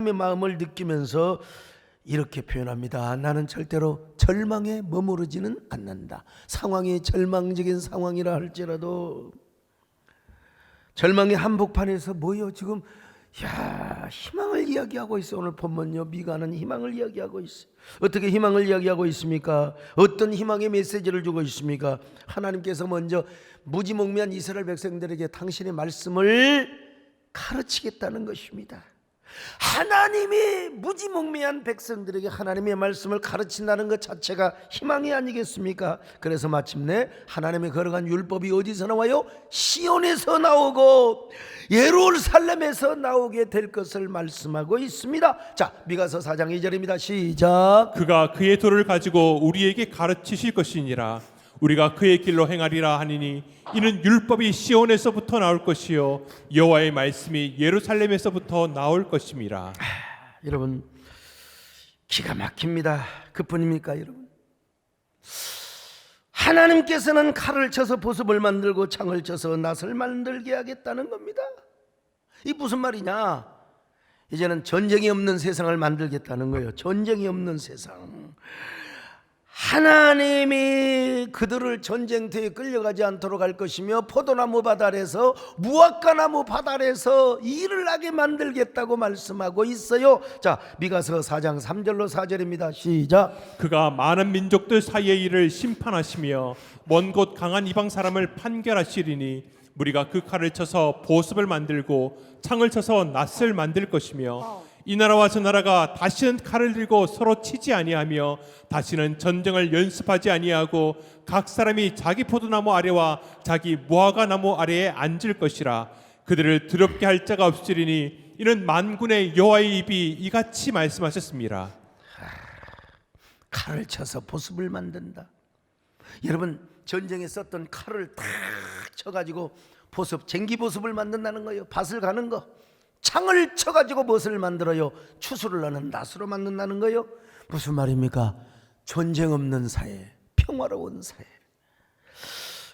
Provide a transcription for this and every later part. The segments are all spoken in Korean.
마음을 느끼면서 이렇게 표현합니다. 나는 절대로 절망에 머무르지는 않는다. 상황이 절망적인 상황이라 할지라도 절망의 한복판에서 뭐요? 지금 희망을 이야기하고 있어. 오늘 본문요, 미가는 희망을 이야기하고 있어. 어떻게 희망을 이야기하고 있습니까? 어떤 희망의 메시지를 주고 있습니까? 하나님께서 먼저 무지몽매한 이스라엘 백성들에게 당신의 말씀을 가르치겠다는 것입니다. 하나님이 무지몽매한 백성들에게 하나님의 말씀을 가르친다는 것 자체가 희망이 아니겠습니까? 그래서 마침내 하나님의 걸어간 율법이 어디서 나와요? 시온에서 나오고 예루살렘에서 나오게 될 것을 말씀하고 있습니다. 자, 미가서 4장 2절입니다. 시작. 그가 그의 도를 가지고 우리에게 가르치실 것이니라. 우리가 그의 길로 행하리라 하니니 이는 율법이 시온에서부터 나올 것이요 여호와의 말씀이 예루살렘에서부터 나올 것임이라. 여러분, 기가 막힙니다. 그뿐입니까 여러분? 하나님께서는 칼을 쳐서 보습을 만들고 창을 쳐서 낫을 만들게 하겠다는 겁니다. 이 무슨 말이냐? 이제는 전쟁이 없는 세상을 만들겠다는 거예요. 전쟁이 없는 세상. 하나님이 그들을 전쟁터에 끌려가지 않도록 할 것이며 포도나무 밭 아래서 무화과나무 밭 아래서 일을 하게 만들겠다고 말씀하고 있어요. 자, 미가서 4장 3절로 4절입니다. 시작. 그가 많은 민족들 사이의 일을 심판하시며 먼 곳 강한 이방 사람을 판결하시리니 우리가 그 칼을 쳐서 보습을 만들고 창을 쳐서 낫을 만들 것이며 이 나라와 저 나라가 다시는 칼을 들고 서로 치지 아니하며 다시는 전쟁을 연습하지 아니하고 각 사람이 자기 포도나무 아래와 자기 무화과 나무 아래에 앉을 것이라. 그들을 두렵게 할 자가 없으리니 이는 만군의 여호와의 입이 이같이 말씀하셨습니다. 칼을 쳐서 보습을 만든다. 여러분, 전쟁에 썼던 칼을 탁 쳐가지고 보습, 쟁기 보습을 만든다는 거예요. 밭을 가는 거. 창을 쳐가지고 무엇을 만들어요? 추수를 하는 낫으로 만든다는 거예요. 무슨 말입니까? 전쟁 없는 사회, 평화로운 사회.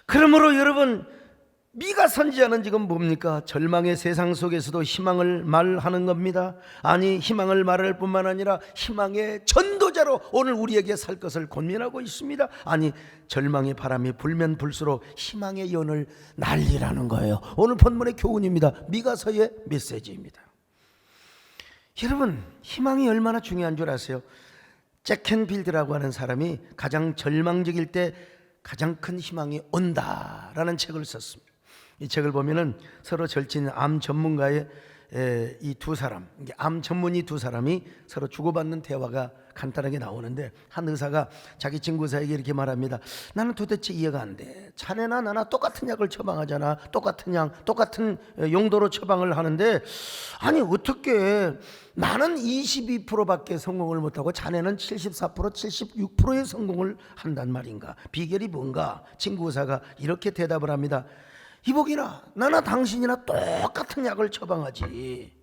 그러므로 여러분, 미가 선지자는 지금 뭡니까? 절망의 세상 속에서도 희망을 말하는 겁니다. 아니, 희망을 말할 뿐만 아니라 희망의 전도자로 오늘 우리에게 살 것을 권면하고 있습니다. 아니, 절망의 바람이 불면 불수록 희망의 연을 날리라는 거예요. 오늘 본문의 교훈입니다. 미가서의 메시지입니다. 여러분, 희망이 얼마나 중요한 줄 아세요? 잭 캔필드라고 하는 사람이 가장 절망적일 때 가장 큰 희망이 온다라는 책을 썼습니다. 이 책을 보면은 서로 절친 암 전문가의 이 두 사람, 암 전문의 두 사람이 서로 주고받는 대화가 간단하게 나오는데, 한 의사가 자기 친구 의사에게 이렇게 말합니다. 나는 도대체 이해가 안 돼. 자네나 나나 똑같은 약을 처방하잖아. 똑같은 약, 똑같은 용도로 처방을 하는데, 아니 어떻게 나는 22%밖에 성공을 못하고 자네는 74%, 76%의 성공을 한단 말인가? 비결이 뭔가? 친구 의사가 이렇게 대답을 합니다. 이복이나 나나 당신이나 똑같은 약을 처방하지.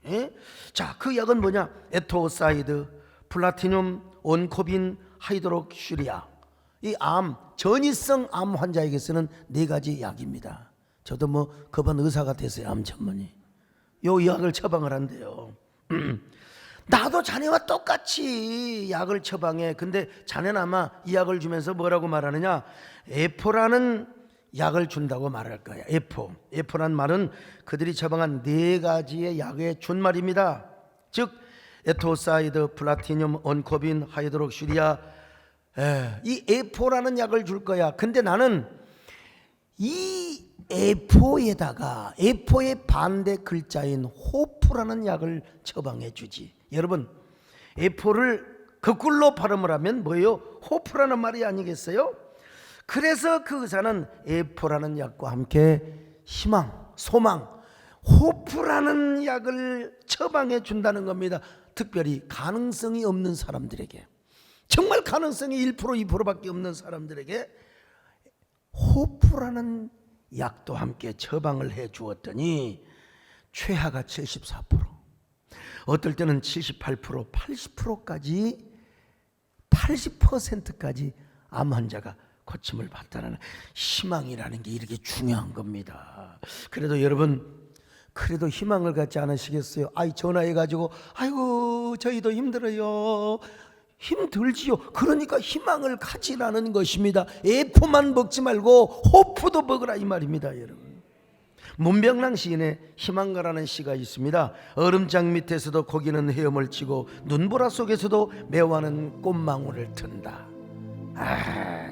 자, 그 약은 뭐냐? 에토사이드, 플라티늄, 온코빈, 하이드록슈리아. 이 암, 전이성 암 환자에게 쓰는 4가지 약입니다. 저도 뭐 그번 의사가 됐어요. 암 전문의. 요 약을 처방을 한대요. 나도 자네와 똑같이 약을 처방해. 근데 자네는 아마 이 약을 주면서 뭐라고 말하느냐? 에포라는 약을 준다고 말할 거야. 에포란 말은 그들이 처방한 4가지의 약의 준말입니다. 즉 에토사이드, 플라티늄, 온코빈, 하이드록슈리아. 이 에포라는 약을 줄 거야. 근데 나는 이 에포에다가 에포의 반대 글자인 호프라는 약을 처방해 주지. 여러분, 에포를 거꾸로 발음을 하면 뭐예요? 호프라는 말이 아니겠어요? 그래서 그 의사는 에포라는 약과 함께 희망, 소망, 호프라는 약을 처방해 준다는 겁니다. 특별히 가능성이 없는 사람들에게, 정말 가능성이 1%, 2%밖에 없는 사람들에게 호프라는 약도 함께 처방을 해 주었더니 최하가 74%, 어떨 때는 78%, 80%까지 80%까지 암 환자가 고침을 받다라는 희망이라는 게 이렇게 중요한 겁니다. 그래도 여러분, 그래도 희망을 갖지 않으시겠어요? 아이 전화해가지고 아이고 저희도 힘들어요. 힘들지요. 그러니까 희망을 가지라는 것입니다. F만 먹지 말고 호프도 먹으라 이 말입니다, 여러분. 문병랑 시인의 희망가라는 시가 있습니다. 얼음장 밑에서도 고기는 헤엄을 치고 눈보라 속에서도 매화는 꽃망울을 튼다.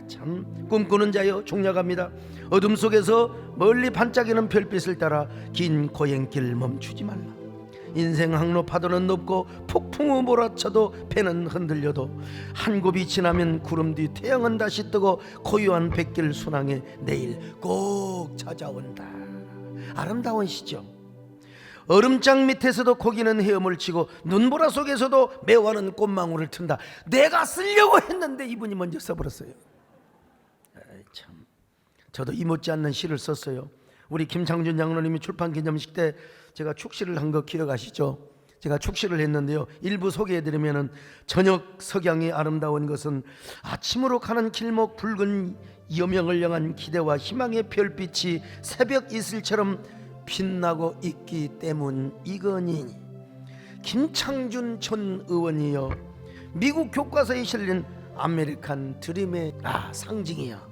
참 꿈꾸는 자여 종려갑니다. 어둠 속에서 멀리 반짝이는 별빛을 따라 긴 고행길 멈추지 말라. 인생 항로 파도는 높고 폭풍우 몰아쳐도 배는 흔들려도 한 곱이 지나면 구름 뒤 태양은 다시 뜨고 고요한 백길 순항에 내일 꼭 찾아온다. 아름다운 시죠. 얼음장 밑에서도 고기는 헤엄을 치고 눈보라 속에서도 매화는 꽃망울을 튼다. 내가 쓰려고 했는데 이분이 먼저 써버렸어요. 참, 저도 이 못지않는 시를 썼어요. 우리 김창준 장로님이 출판 기념식 때 제가 축시를 한 거 기억하시죠? 제가 축시를 했는데요, 일부 소개해드리면은 저녁 석양이 아름다운 것은 아침으로 가는 길목 붉은 여명을 향한 기대와 희망의 별빛이 새벽 이슬처럼 빛나고 있기 때문이거니. 김창준 전 의원이여, 미국 교과서에 실린 아메리칸 드림의 상징이야.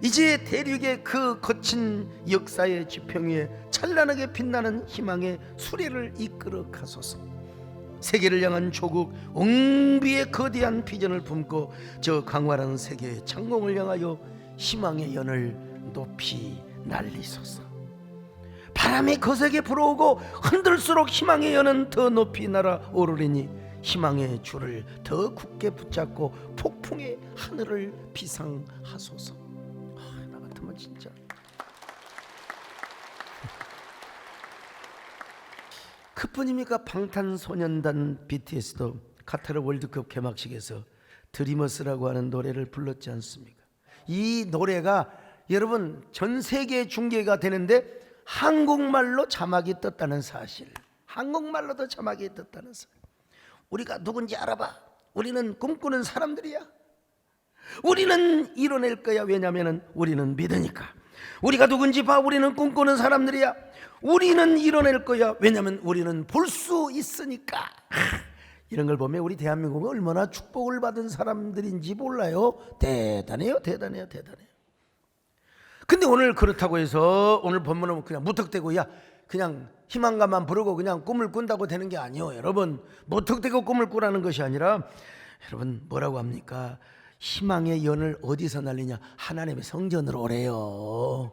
이제 대륙의 그 거친 역사의 지평 위에 찬란하게 빛나는 희망의 수레를 이끌어 가소서. 세계를 향한 조국 옹비의 거대한 비전을 품고 저 강활한 세계의 창공을 향하여 희망의 연을 높이 날리소서. 바람이 거세게 불어오고 흔들수록 희망의 연은 더 높이 날아오르리니 희망의 줄을 더 굳게 붙잡고 폭풍의 하늘을 비상하소서. 나 같으면 진짜 그뿐입니까? 방탄소년단 BTS도 카타르 월드컵 개막식에서 드리머스라고 하는 노래를 불렀지 않습니까? 이 노래가 여러분 전 세계에 중계가 되는데 한국말로 자막이 떴다는 사실, 한국말로도 자막이 떴다는 사실. 우리가 누군지 알아봐. 우리는 꿈꾸는 사람들이야. 우리는 이뤄낼 거야. 왜냐하면 우리는 믿으니까. 우리가 누군지 봐. 우리는 꿈꾸는 사람들이야. 우리는 이뤄낼 거야. 왜냐하면 우리는 볼 수 있으니까. 이런 걸 보면 우리 대한민국은 얼마나 축복을 받은 사람들인지 몰라요. 대단해요, 대단해요, 대단해요. 근데 오늘 그렇다고 해서 오늘 본문은 그냥 무턱대고 그냥 희망가만 부르고 그냥 꿈을 꾼다고 되는 게 아니에요. 여러분, 무턱대고 꿈을 꾸라는 것이 아니라 여러분 뭐라고 합니까? 희망의 연을 어디서 날리냐? 하나님의 성전으로 오래요.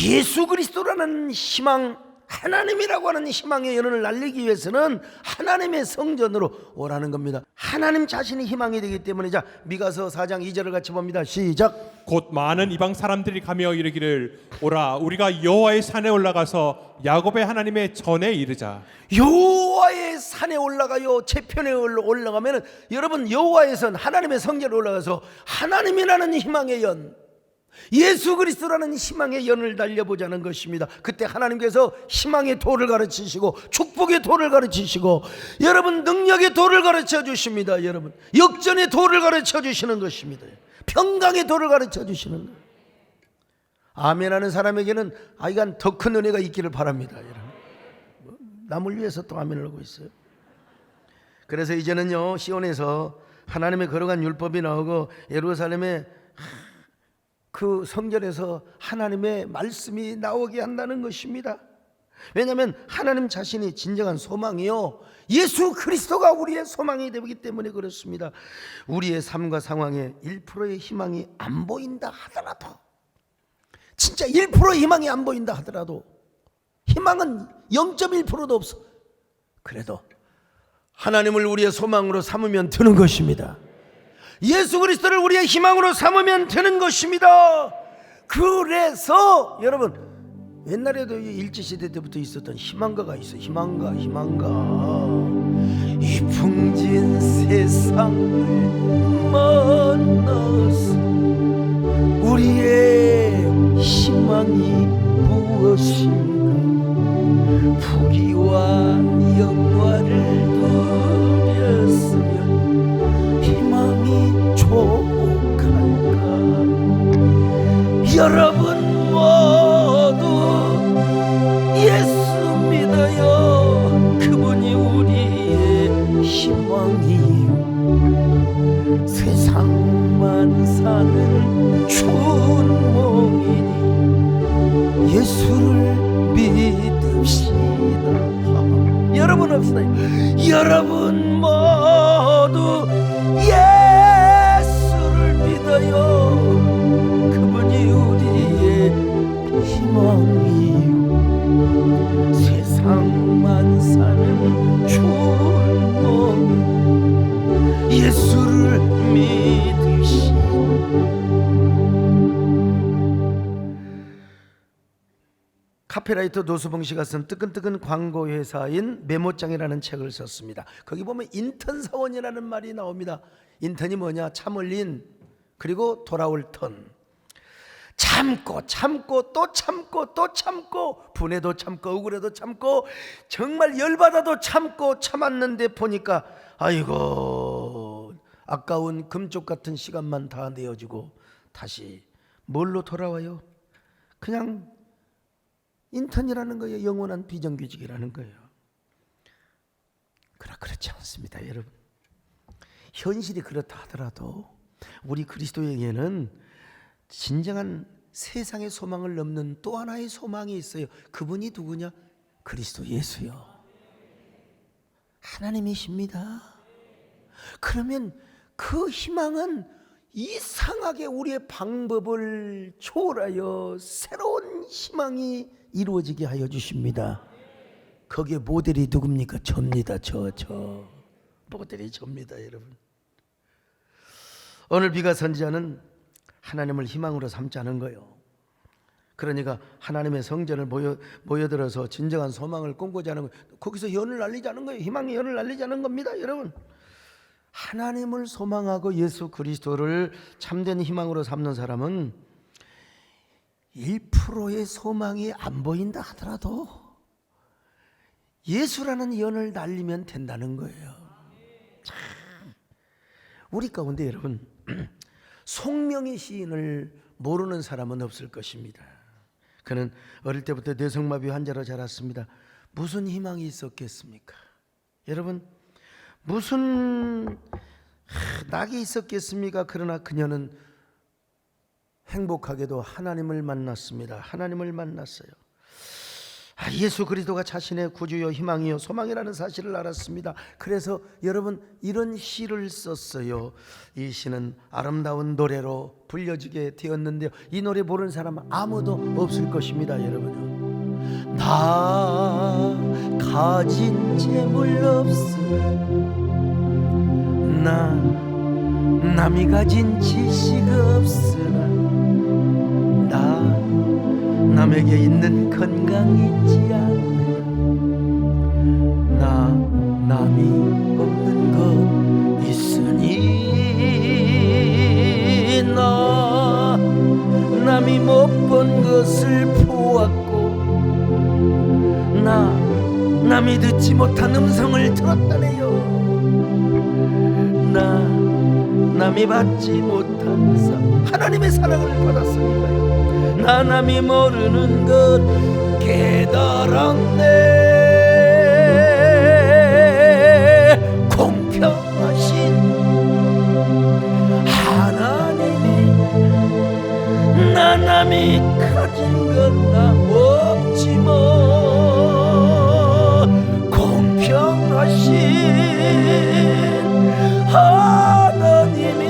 예수 그리스도라는 희망, 하나님이라고 하는 희망의 연을 날리기 위해서는 하나님의 성전으로 오라는 겁니다. 하나님 자신이 희망이 되기 때문에. 자, 미가서 4장 2절을 같이 봅니다. 시작. 곧 많은 이방 사람들이 가며 이르기를 오라 우리가 여호와의 산에 올라가서 야곱의 하나님의 전에 이르자. 여호와의 산에 올라가요. 제편에 올라가면 여러분 여호와의 선, 하나님의 성전에 올라가서 하나님이라는 희망의 연, 예수 그리스도라는 희망의 연을 날려보자는 것입니다. 그때 하나님께서 희망의 도를 가르치시고 축복의 도를 가르치시고 여러분 능력의 도를 가르쳐 주십니다. 여러분 역전의 도를 가르쳐 주시는 것입니다. 평강의 도를 가르쳐 주시는 거예요. 아멘하는 사람에게는 이건 더 큰 은혜가 있기를 바랍니다. 여러분 남을 위해서 또 아멘을 하고 있어요. 그래서 이제는요 시온에서 하나님의 거룩한 율법이 나오고 예루살렘에 그 성전에서 하나님의 말씀이 나오게 한다는 것입니다. 왜냐하면 하나님 자신이 진정한 소망이요 예수 그리스도가 우리의 소망이 되기 때문에 그렇습니다. 우리의 삶과 상황에 1%의 희망이 안 보인다 하더라도, 진짜 1%의 희망이 안 보인다 하더라도, 희망은 0.1%도 없어. 그래도 하나님을 우리의 소망으로 삼으면 되는 것입니다. 예수 그리스도를 우리의 희망으로 삼으면 되는 것입니다. 그래서 여러분 옛날에도 일제시대 때부터 있었던 희망가가 있어요. 희망가. 이 풍진 세상을 만나서 우리의 희망이 무엇인가? 부귀와 영화를 누렸으면 희망이 족할까? 여러분 모두 세상만 사는 춘몽이니 예수를 믿읍시다. 여러분 합시다. 여러분 모두 예수를 믿어요. 그분이 우리의 희망이요. 세상만 사는 춘몽 예수를 믿으시다. 카피라이터 노수봉 씨가 쓴 뜨끈뜨끈 광고 회사인 메모장이라는 책을 썼습니다. 거기 보면 인턴 사원이라는 말이 나옵니다. 인턴이 뭐냐? 참을 인, 그리고 돌아올 턴. 참고 또 참고 분해도 참고 억울해도 참고 정말 열받아도 참았는데 보니까 아이고 아까운 금쪽 같은 시간만 다 내어주고 다시 뭘로 돌아와요? 그냥 인턴이라는 거예요. 영원한 비정규직이라는 거예요. 그렇지 않습니다, 여러분. 현실이 그렇다 하더라도 우리 그리스도에게는 진정한 세상의 소망을 넘는 또 하나의 소망이 있어요. 그분이 누구냐? 그리스도 예수요. 하나님이십니다. 그러면 그 희망은 이상하게 우리의 방법을 초월하여 새로운 희망이 이루어지게 하여 주십니다. 거기에 모델이 누굽니까? 접니다. 저 모델이 접니다, 여러분. 오늘 비가 선지자는 하나님을 희망으로 삼자는 거예요. 그러니까 하나님의 성전을 모여들어서 진정한 소망을 꿈꾸지 않은 거예요. 거기서 연을 날리자는 거예요. 희망의 연을 날리자는 겁니다, 여러분. 하나님을 소망하고 예수 그리스도를 참된 희망으로 삼는 사람은 1%의 소망이 안 보인다 하더라도 예수라는 연을 날리면 된다는 거예요. 참, 우리 가운데 여러분 송명희 시인을 모르는 사람은 없을 것입니다. 그는 어릴 때부터 뇌성마비 환자로 자랐습니다. 무슨 희망이 있었겠습니까? 여러분 무슨 낙이 있었겠습니까? 그러나 그녀는 행복하게도 하나님을 만났습니다. 하나님을 만났어요. 예수 그리스도가 자신의 구주요 희망이요 소망이라는 사실을 알았습니다. 그래서 여러분 이런 시를 썼어요. 이 시는 아름다운 노래로 불려지게 되었는데요. 이 노래 모르는 사람은 아무도 없을 것입니다, 여러분요. 나 가진 재물 없으나 나 남이 가진 지식 없으나 나 남에게 있는 건강 있지 않으나 나 남이 없는 것 있으니 나 남이 못 본 것을 보았고 나 남이 듣지 못한 음성을 들었다네요. 나 남이 받지 못한 하나님의 사랑을 받았으니까요. 나 남이 모르는 것 깨달았네. 공평하신 하나님이 나 남이 가진 건 나 없지만 공평하신 하나님이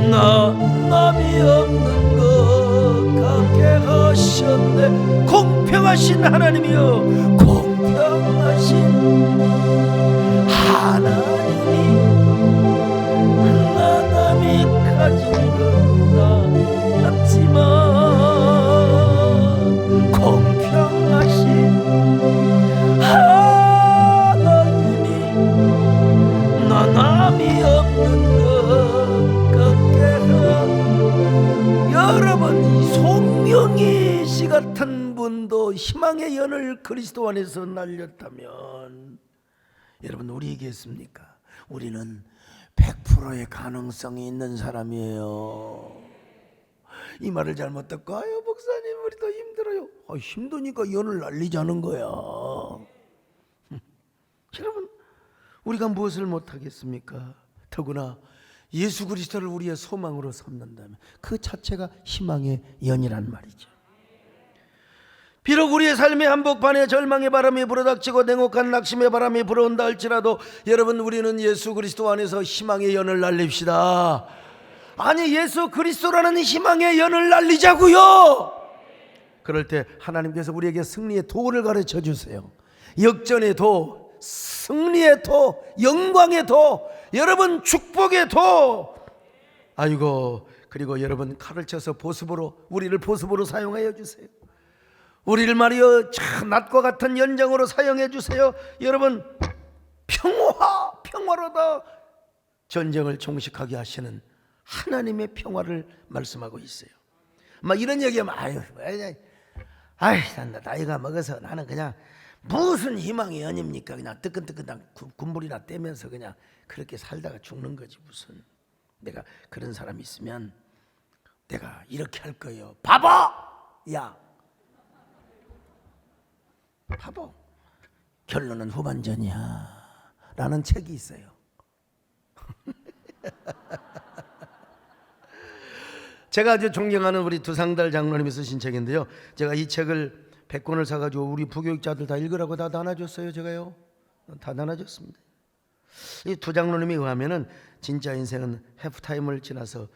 나 남이 없는 것 같게 하셨네. 공평하신 하나님이요 공평하신 하나님이 나 남이 가진 건 나 없지만 공평하신 하나님이 나 남이 없는 것 같게 여러분 송명희 씨 같은 분도 희망의 연을 그리스도 안에서 날렸다면 여러분 우리겠습니까? 우리는 100%의 가능성이 있는 사람이에요. 이 말을 잘못 듣고 아유 목사님 우리 더 힘들어요. 힘드니까 연을 날리자는 거야. 여러분 우리가 무엇을 못하겠습니까? 더구나 예수 그리스도를 우리의 소망으로 삼는다면 그 자체가 희망의 연이란 말이죠. 비록 우리의 삶의 한복판에 절망의 바람이 불어닥치고 냉혹한 낙심의 바람이 불어온다 할지라도 여러분, 우리는 예수 그리스도 안에서 희망의 연을 날립시다. 아니, 예수 그리스도라는 희망의 연을 날리자고요. 그럴 때 하나님께서 우리에게 승리의 도를 가르쳐 주세요. 역전의 도, 승리의 도, 영광의 도, 여러분 축복의 도. 아이고, 그리고 여러분 칼을 쳐서 보습으로, 우리를 보습으로 사용하여 주세요. 우리를 말이여 참 낫과 같은 연장으로 사용해 주세요. 여러분, 평화로다 전쟁을 종식하게 하시는 하나님의 평화를 말씀하고 있어요. 막 이런 얘기하면 나이가 먹어서 나는 그냥 무슨 희망의 연입니까? 그냥 뜨끈뜨끈한 군불이나 떼면서 그냥 그렇게 살다가 죽는 거지. 무슨 내가 그런 사람이 있으면 내가 이렇게 할 거예요. 바보! 야, 바보. 결론은 후반전이야 라는 책이 있어요. 제가 아주 존경하는 우리 두상달 장로님이 쓰신 책인데요, 제가 이 책을 100권을 사가지고 우리 부교육자들 다 읽으라고 다 나눠줬어요. 제가요, 다 나눠줬습니다. 이 두 장로님이 의하면은 진짜 인생은 해프타임을 지나서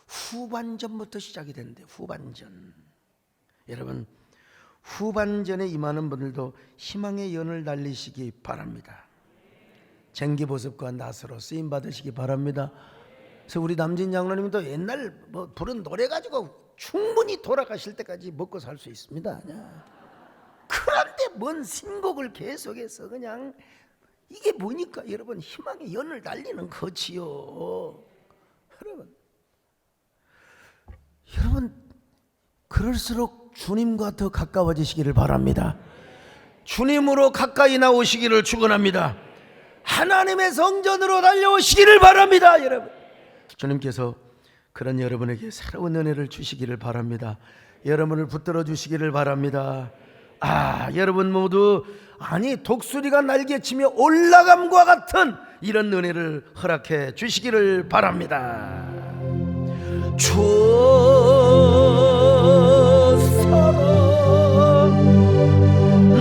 후반전부터 시작이 되는데, 후반전. 여러분, 후반전에 임하는 분들도 희망의 연을 날리시기 바랍니다. 쟁기보습과 낫으로 쓰임 받으시기 바랍니다. 그래서 우리 남진 장로님도 옛날 부른 노래 가지고 충분히 돌아가실 때까지 먹고 살 수 있습니다. 그런데 뭔 신곡을 계속해서 그냥, 이게 뭐니까 여러분, 희망의 연을 날리는 거지요. 여러분 그럴수록 주님과 더 가까워지시기를 바랍니다. 주님으로 가까이 나오시기를 축원합니다. 하나님의 성전으로 달려오시기를 바랍니다. 여러분, 주님께서 그런 여러분에게 새로운 은혜를 주시기를 바랍니다. 여러분을 붙들어 주시기를 바랍니다. 여러분 모두 독수리가 날개치며 올라감과 같은 이런 은혜를 허락해 주시기를 바랍니다. 주 서로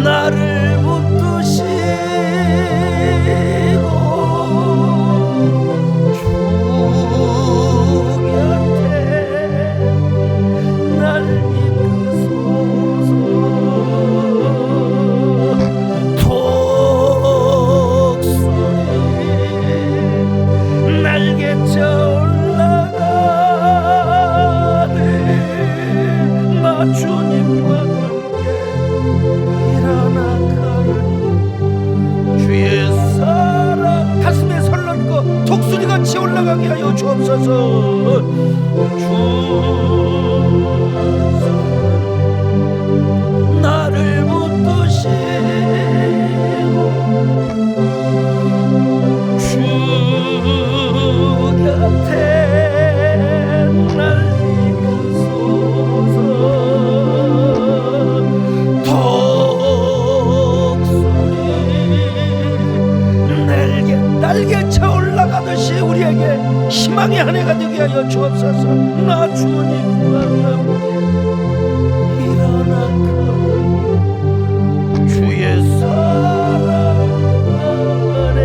나를 붙드시고 주 곁에 날 이끄소서. 독수리 날개쳐 올라가네. 나 주님과 함께 일어나 가리니 주의 사랑 가슴에 설렁고 독수리같이 올라가게 하여 주옵소서. 주 나를 붙드시고 주 곁에 날 이끄소서. 독수리 날개쳐 올라가듯이 우리에게 희망의 한 해가 되게 하여 주옵소서. 나 주님과 함께 일어나 주의 사랑 안에.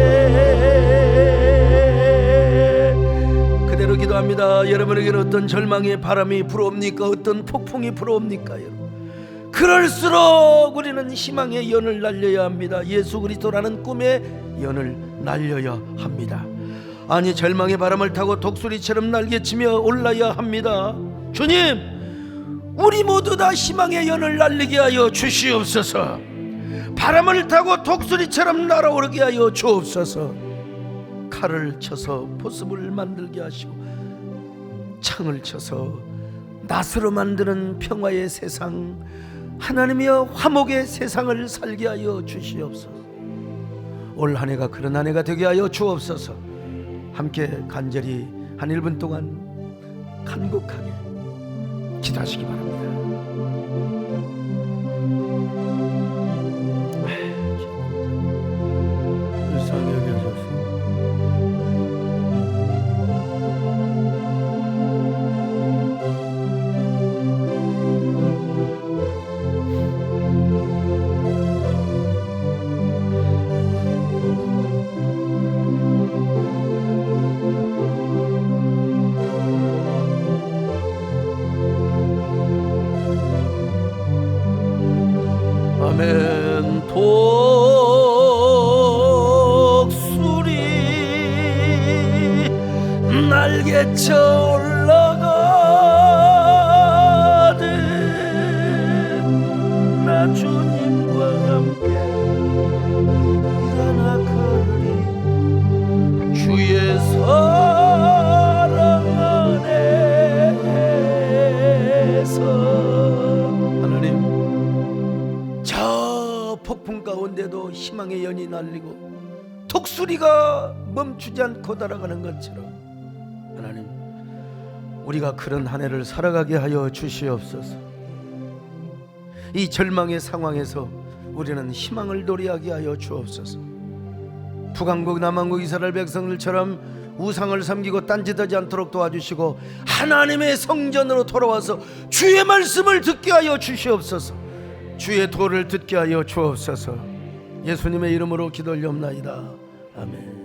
그대로 기도합니다. 여러분에게는 어떤 절망의 바람이 불어옵니까? 어떤 폭풍이 불어옵니까? 여러분, 그럴수록 우리는 희망의 연을 날려야 합니다. 예수 그리스도라는 꿈의 연을 날려야 합니다. 절망의 바람을 타고 독수리처럼 날개치며 올라야 합니다. 주님, 우리 모두 다 희망의 연을 날리게 하여 주시옵소서. 바람을 타고 독수리처럼 날아오르게 하여 주옵소서. 칼을 쳐서 보습을 만들게 하시고 창을 쳐서 낫으로 만드는 평화의 세상, 하나님이여 화목의 세상을 살게 하여 주시옵소서. 올 한 해가 그런 한 해가 되게 하여 주옵소서. 함께 간절히 한 1분 동안 간곡하게 기도하시기 바랍니다. 불쌍히 여겨주옵소서. 희망의 연이 날리고 독수리가 멈추지 않고 달아가는 것처럼 하나님, 우리가 그런 한 해를 살아가게 하여 주시옵소서. 이 절망의 상황에서 우리는 희망을 도래하게 하여 주옵소서. 북왕국 남왕국 이스라엘 백성들처럼 우상을 섬기고 딴짓하지 않도록 도와주시고 하나님의 성전으로 돌아와서 주의 말씀을 듣게 하여 주시옵소서. 주의 도를 듣게 하여 주옵소서. 예수님의 이름으로 기도 올리옵나이다. 아멘.